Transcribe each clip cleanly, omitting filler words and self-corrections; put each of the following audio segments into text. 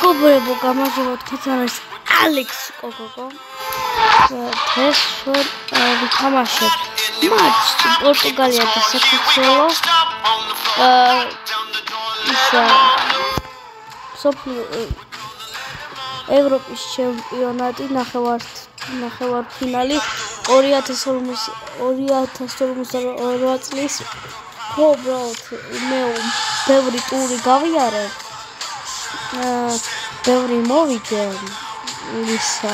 მეგობრებო, გამარჯობა თქვენთან არის ალექს კოკოკო. დღეს ჩვენ ვითამაშებთ მატჩი პორტუგალია და საქართველო. ევროპის ჩემპიონატი ნახევარფინალი 2048 წლის. ხო, უბრალოდ მე ბევრი ტური გავიარე. ბევრი მოვიდე ისა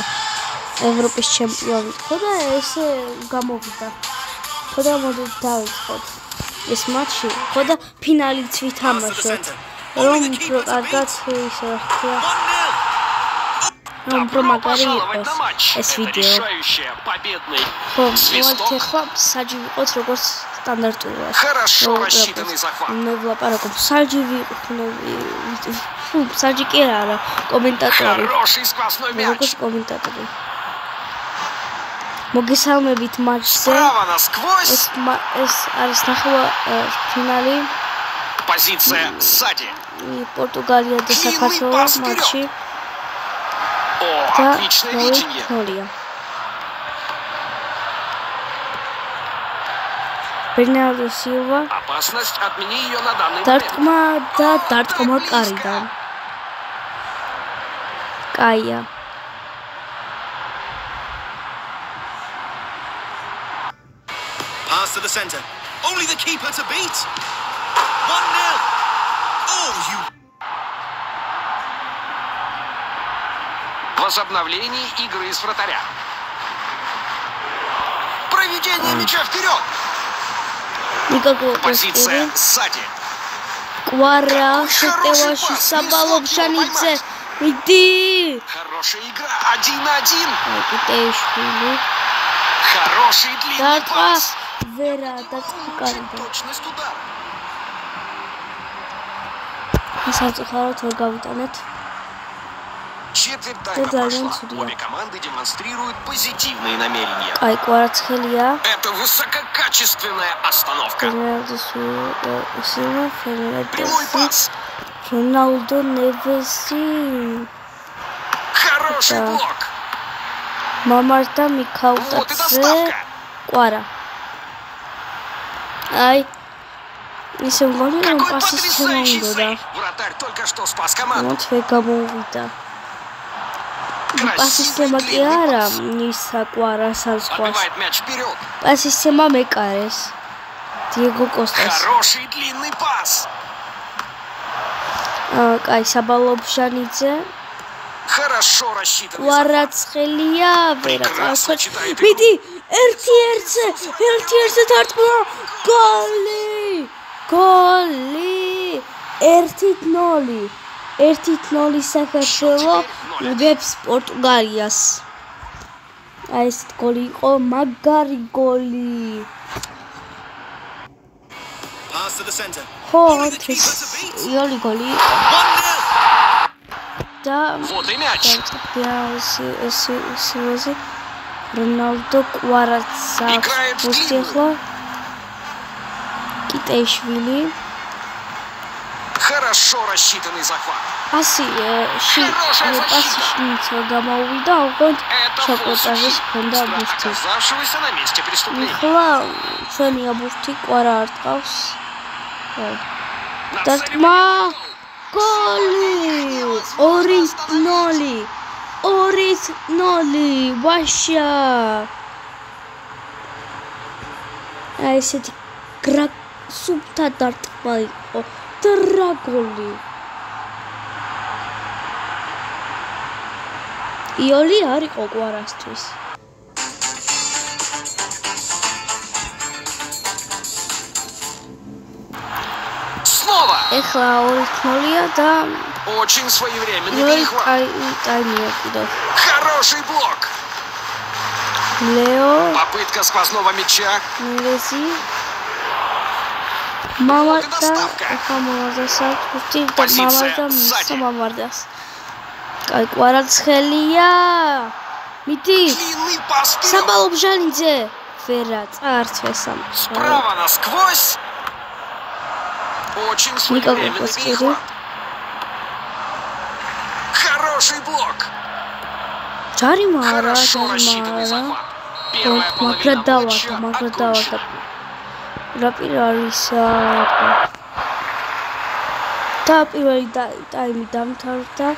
ევროპის ჩემპიონი. ხო და ესე გამოვიდა. ხო და მოდით დავიწყოთ ეს მატჩი. ხო და ფინალიც ვითამაშოთ. რომ უფრო კარგად ისე ხდება. რომ უფრო მაგარი იყოს ეს ვიდეო. ხო, მოვიდეთ ახლა საჯი ვიყოთ როგორც სტანდარტულად. მე ვლაპარაკობ საჯი საჯი კი არა, კომენტატორი. როგორც კომენტატორი. მოგესალმებით მატჩზე. ეს არის ნახევარფინალი. Позиция сзади. Португалия და საქართველოს матчи. Отличное видение. Бернардо Силва. Опасность, отмени ее на данный момент. Дартма каридан. Кая. Pass to the center. Only the keeper to beat. 1-0. Oh, you. Возобновление игры из вратаря. Проведение мяча вперед. Позиция сзади. Квара, шетеваши, Сабалов-Шанидзе. Иди. Хорошая игра. 1-1. Хороший длинный пас. Вера, точность удара. Четверть тайма пошла. Обе команды демонстрируют позитивные намерения. Это высококачественная остановка. Прямой пас. Роналдо Невеси. Хороший блок. Мамарта Микаутадзе. Квара. Ай. Если он говорит, он потрясающий сейв. Вратарь только что спас команду. Вот векамовита. Пасистема киара, ниса Квара сансквас. Отбивает мяч вперед. Пасистема Мекарес. Диего Костас. Хороший длинный пас. Ай, Сабалов-Шанидзе. Хорошо рассчитанный. Варацхелия. Прекрасно читает игру. Види, эртиерце тартма. Голи! 1-0. 1-0 საქართველო უდებს პორტუგალიას. აი ეს გოლი იყო მაგარი გოლი. Pass to the center. ხო, იოლი გოლი. და Вот и мяч. ეს Роналдо Квараца. Устехла. Китайшвили. Хорошо рассчитанный захват. Пасы გამოვიდა, უკვე შაკოტაჟის ჰქონდა ბურთი. Оказавшегося на месте преступления. ახლა ჩვენი აბურთი კვარა არ ტყავს. დარტყმა გოლი! 2-0. 2-0. ვაშა. აი ესეთი სუფთა დარტყმა იყო. დრაგოლი. იოლი არ იყო კვარასთვის. Снова. Ეხლა 2-0-ია და Очень своевременный перехват. ტაიმია კიდევ. Хороший блок. Лео. Попытка сквозного мяча. Милези. Мамарда. Мамардас. Кай კვარაცხელია. მიდი. Длинный пас вперед. Сабалов-Шанидзе. Вера, წარცვესამ. Справа насквозь. Очень своевременный перехват. Хороший блок. Джаримара. Первая половина матча окончена. და პირველი ტაიმი დამთავრდა.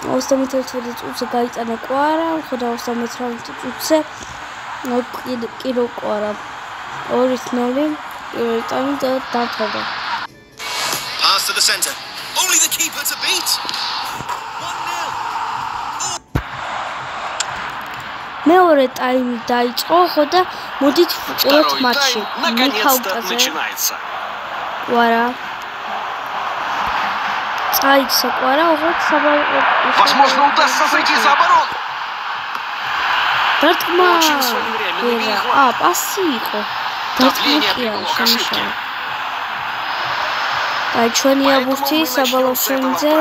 31 წუთზე გაიტანა კვარა, ხოლო 38 წუთზე კირო კვარა. 2-0 პირველი ტაიმი დამთავრდა. Pass to the center. Only the keeper to beat. 1-0. მეორე ტაიმი დაიწყო, ხო და მოდით ვუყუროთ მატჩი. Наконец-то начинается. კვარა. Цайца კვარა, უღოთ Возможно, удастся зайти за оборону. დარტყმა. Очень своевременный перехват. პასი იყო. Давление привело к ошибке. ჩვენი აბურთი საბოლოო ფრენზე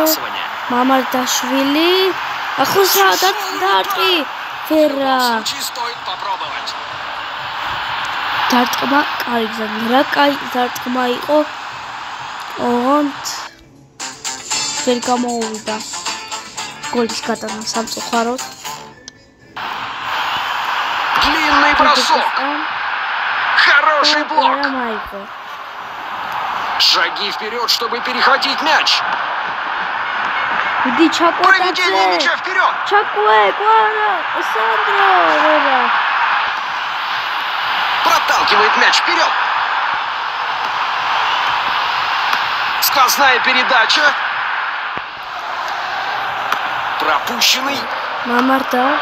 მამარდაშვილი. ახლა დარტყი. ფერა. დარტყმა კარგზე. რა კაი დარტყმა იყო. ოღონდ ვერ გამოუვიდა გოლის გატანა სამწუხაროდ. Длинный бросок. Хороший блок. Шаги вперед, чтобы перехватить мяч. Проведение мяча вперед. Проталкивает мяч вперед. Сквозная передача. Пропущенный. Мамарда.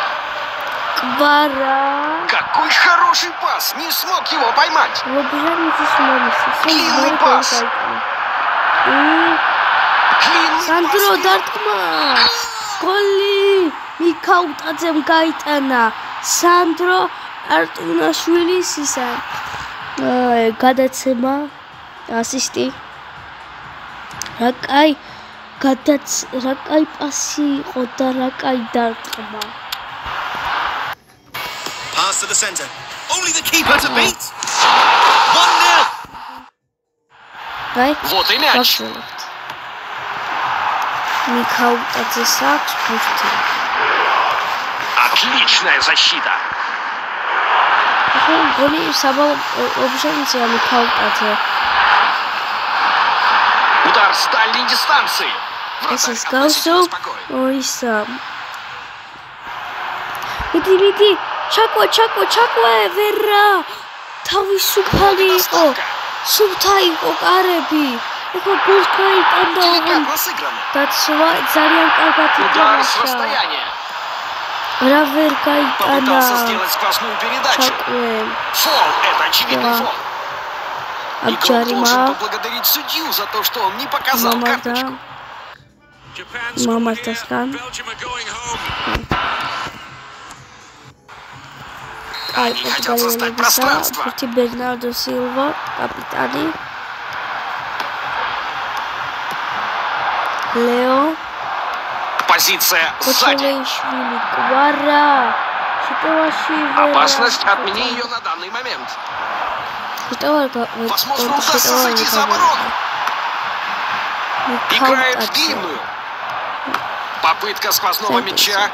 Квара. Какой хороший пас. Не смог его поймать. Длинный пас. Сандро дартма. Голи. Микаутадзем გაიტანა. Сандро არტუნაშვილის ისა. გადაცემა ასისტი. რა კაი პასი იყო და რა კაი დარტყმა. Pass to the center. Only the keeper to beat. 1-0. Вот и мяч. Микаутадзе сакс пусти. Отличная защита. Голи обженция Микаутадзе. Удар с дальней дистанции. Вратарь относительно спокоен. Ой, сам. Иди. Чаква, вера. Თავისუფალი იყო. სუფთა იყო კარები. ეხლა გოლს გაიტანდა. დაცვა ძალიან კარგად იგივე. რა ვერ გაიტანა. Фол, это очевидный фол. Игрок должен Абджарима. поблагодарить судью за то, что он не показал карточку. Мамардасган. Они хотят создать пространство. Бернардо Силва, капитани. Лео. Позиция сзади. Опасность, отмени ее на данный момент. Возможно, удастся зайти за оборону. Играет в длинную. Попытка сквозного мяча.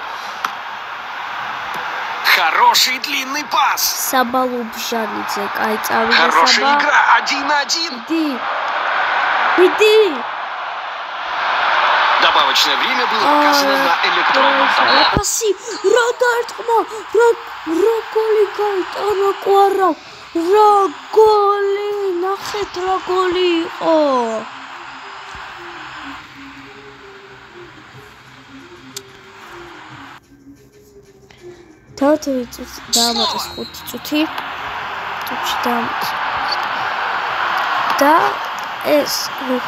Хороший длинный пас. Хорошая игра. 1-1. Иди. Добавочное время было показано на электронном табло. Паси. Радартма. Роколи გაიტანა კვარა. Роколи. ნახეთ რა გოლი იყო. Тотали даматас 5 წუთი. Тучი დამატ. და ეს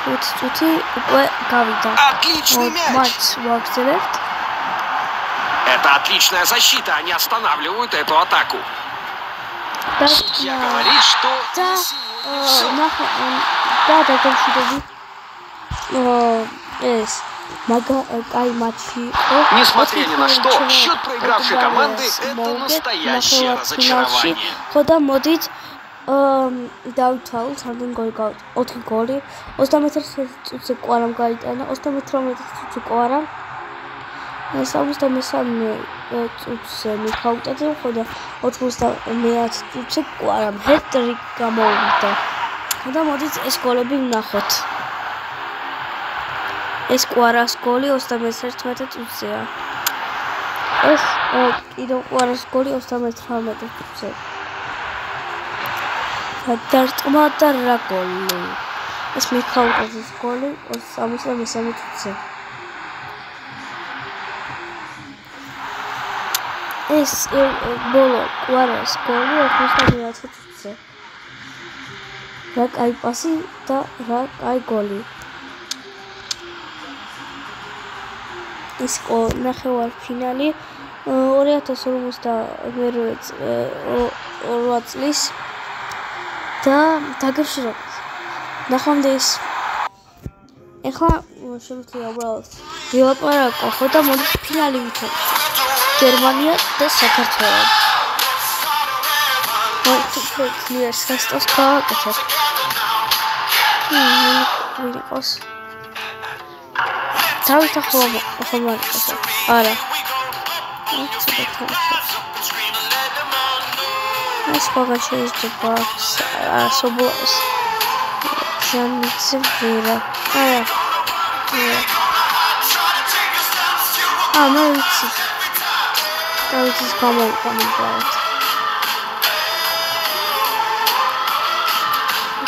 5 წუთი უკვე გავიდა. Отличный мяч. Это отличная защита, они останавливают эту атаку. Судья говорит, что несмотря ни на что, счет проигравшей команды – это настоящее разочарование. დავთვალოთ რამდენი გოლი გავთ 4 გოლი 33 წუთზე კვარამ გაიტანა 38 წუთზე კვარამ 63 წუთზე მიქაუტაძე ხოდა 91 წუთზე კვარამ ჰეტ-ტრიკ გამოვიდა. და მოდით ეს გოლები ვნახოთ. ეს კვარას გოლი 31 წუთზეა. ეს კიდევ კვარას გოლი 38 წუთზე. დარტყმა და რა გოლი. ეს მიქაუტაძის გოლი 63 წუთზე. ეს ბოლო კვარას გოლი 59 წუთზე. რა კაი პასი და რა კაი გოლი. ეს ნახევარფინალი 2052 წლის და დაგეშრებთ. ნახვამდე ის ეხლა შემიძლია უბრალოდ ვილაპარაკო ხო და მოდით ფინალი ვითომ. გერმანია და საქართველო. მოიწვიეს სასტოს გააკეთეს. ვიყოს. თავით ახლა არა. ეს ყოლა შეიძლება ასობოს. ზანიცი ვერა. არა. ამაიცი. თავის გამოვიყენებთ.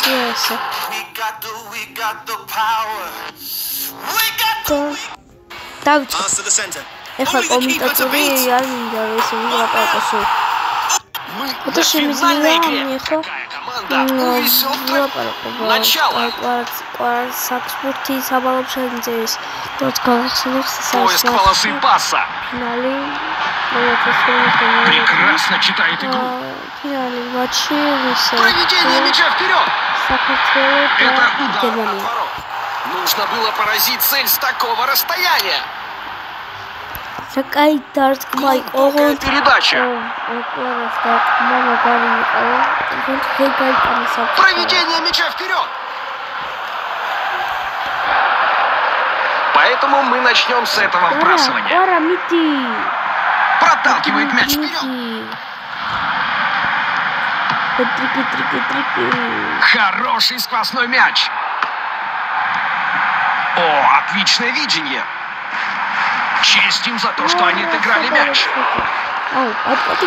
Yes. We got the power. Давид. Ეხლა კომენტატორი არ მინდა ეს ვიყავ. Это შემიძლია ხო? Начало. Сакспорти საბალოშენძის დოცხალხსნებს Поиск полосы паса. Финали. Прекрасно читает игру. Финали матчи. Проведение мяча вперед. Это удар. Германия. Нужно было поразить цель с такого расстояния. Какая дартма передача. Проведение мяча вперед. Поэтому мы начнем с этого вбрасывания. Проталкивает мяч вперед. Хороший сквозной мяч. О, отличное видение. Честь им за то, что они отыграли мяч.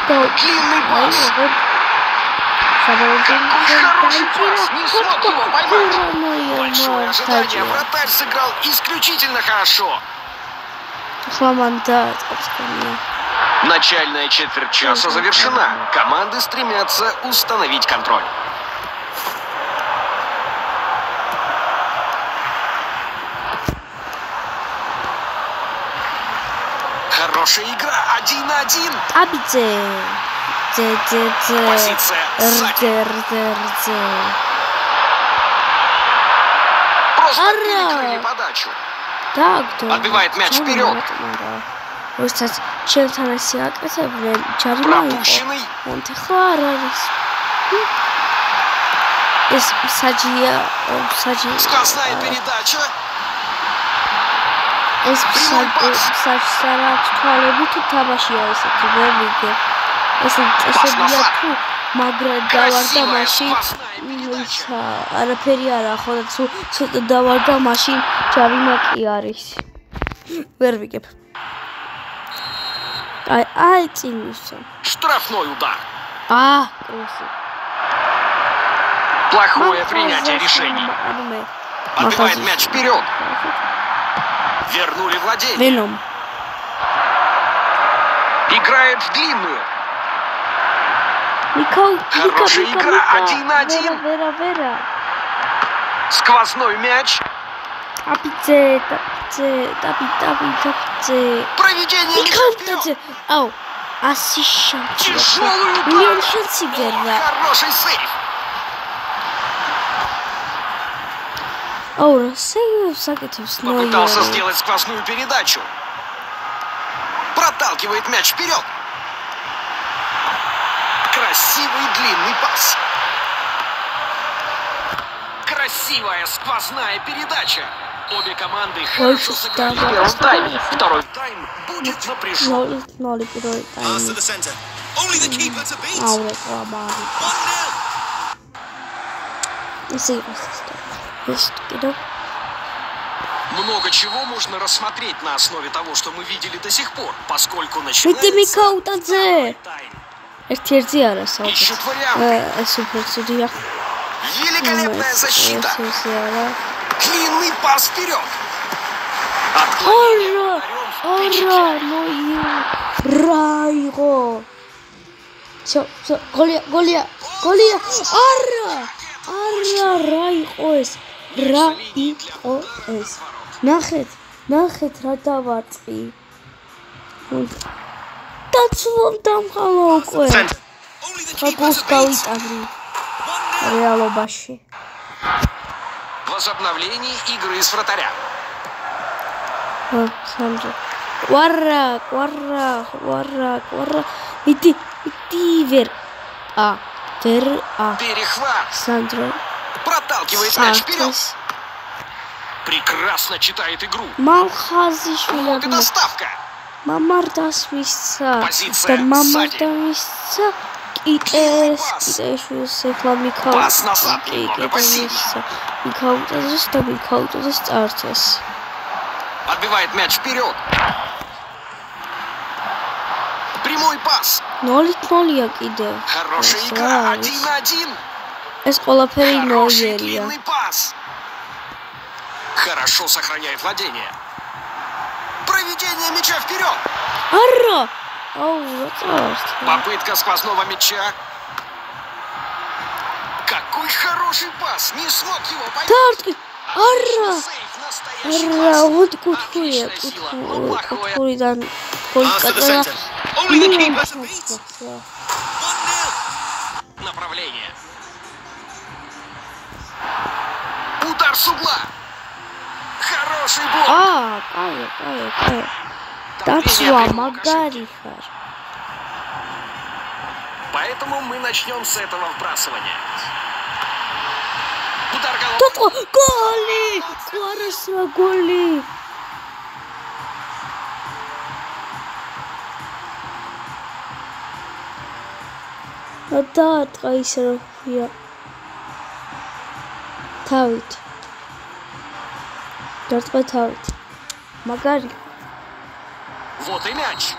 Длинный пас. Какой хороший пас. Не смог его поймать. Большое ожидание. Вратарь сыграл исключительно хорошо. Начальная четверть часа завершена. Команды стремятся установить контроль. Хорошая игра. 1-1. Позиция сзади. Просто перекрыли подачу. Отбивает мяч вперед. Пропущенный. Сквозная передача. ეს საჩსარაკ თვალებით თამაშია ესეთი ვერიგე ესე წესებია თუ მაგრამ დავარდა მაშინ არაფერი არა ხო და ცოტა დავარდა მაშინ ჯარიმაკი არის ვერ ვიგებ აი წინისო штрафной удар красиво плохое принятие решений отбивает мяч вперед. Вернули владение. Играет в длинную. Хорошая игра. 1-1. Сквозной мяч. Проведение мяча вперед. Тяжелый удар. Хороший сейв. Попытался сделать сквозную передачу. Проталкивает мяч вперед. Красивый длинный пас. Красивая сквозная передача. Обе команды хорошо сыграли в первом тайме. Второй тайм будет будет напряжен. 0-0 პირველი ტაიმი. აურეკლა მარი. Ის იყო ეს კიდევ Много чего можно рассмотреть на основе того, что мы видели до сих пор, поскольку Вити Микаутадзе. Ერთ-ერთი არა ищут საერთოდ. варианты. ეს უფრო ცუდია. Великолепная защита. Длинный пас вперед. Раиго. Всё, голия. Ара, раиго ეს. ნახეთ რა დავაწყი. დაცვამ დამხალა უკვე. გოლს გავიტანე. რეალობაში. Возобновление игры с вратаря. Сандро. Вара. Иди вер. Перехват. Сандро. Проталкивает мяч вперед. Прекрасно читает игру. Малхазишвили. Вот и доставка. Мамардас мисца. Позиция мисца. Пас назад немного пассивно. Отбивает мяч вперед. Прямой пас. 0-0 კიდევ. Хорошая игра. 1-1. ეს ყველაფერი Хороший ნოიერია. длинный пас. Хорошо сохраняет владение. Проведение мяча вперед. Ара! Попытка сквозного мяча. Какой хороший пас. Не смог его поймать. Тартки! Ара! Сейф, настоящий Ара, класс. вот куткуя. Отличная сила, но плохое. Куткуридан кольката. Направление. Удар с угла. Хороший блок. Кай. Дацва, магარი ხარ. Поэтому мы начнем с этого вбрасывания. Удар головой. Тотко голи! Кларасра голи! დაატყა ისე რომ ხია. თავით. დაატყა თავით. მაგარი. Вот и мяч.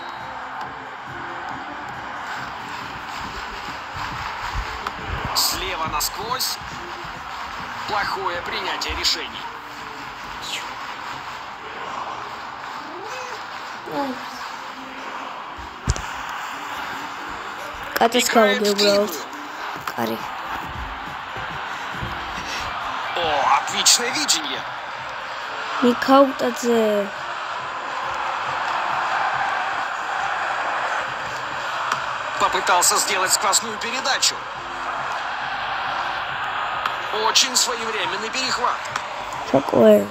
Слева насквозь. Плохое принятие решений. Катастрофа была. Кари. О, отличное видение. Микаутадзе. Попытался сделать сквозную передачу. Очень своевременный перехват. Такое.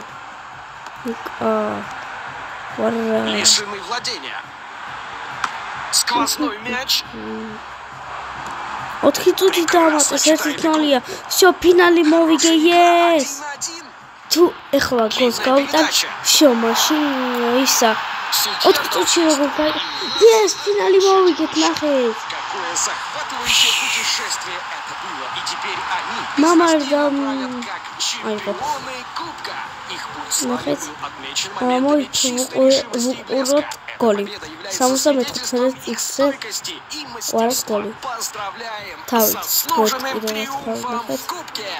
Лишены владения. Сквозной мяч. 4 წუთი დამატეს 1-0-ია. Всё, ფინალი მოვიგე, yes! 1-1. თუ ეხლა გოლს გავიტან, всё, მაშინ ისა. 4 წუთში როგორ გაიგე? Yes, финале მოვიგეთ, ნახეთ. Какое захватывающее путешествие это было. И теперь они Мама правят как чемпионы кубка. Их путь славы был отмечен моментами чистой решимости и блеска. Голи. Эта победа является свидетельством их стойкости и мастерства. Поздравляем с заслуженным триумфом в кубке.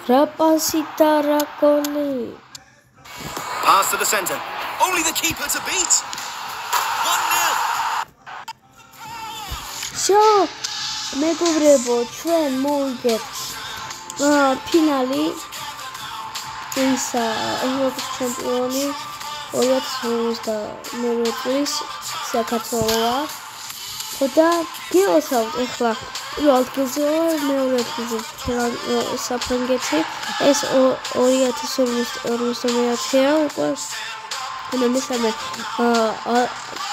Рапаситара голи. Pass to the center. Only the keeper to beat. 1-0. Всё, მეგობრებო, ჩვენ მოვიგეთ ფინალი. ისა ევროპის ჩემპიონი 2022 წლის საქართველოა. ხოდა გილოსავთ ეხლა პირველ ადგილზე მეორე ადგილზე საფრანგეთი. ეს 2052-ია უკვე. და მესამე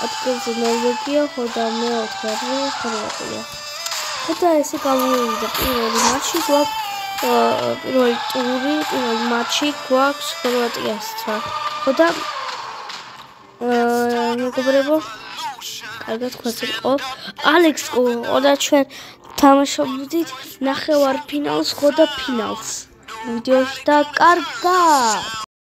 ადგილზე ნორვეგია, ხოდა მეოთხე ადგილზე ხორვატია. ხოდა ესე გამოვიდა პირველი მატჩი გვაქვს პირველი ტური, პირველი მატჩი გვაქვს ხორვატიასთან. ხოდა მეგობრებო, კარგად თქვენს იყო ალექს ყო და ჩვენ თამაშობდით ნახევარ ფინალს ხო და ფინალს ვიდეოში და კარგად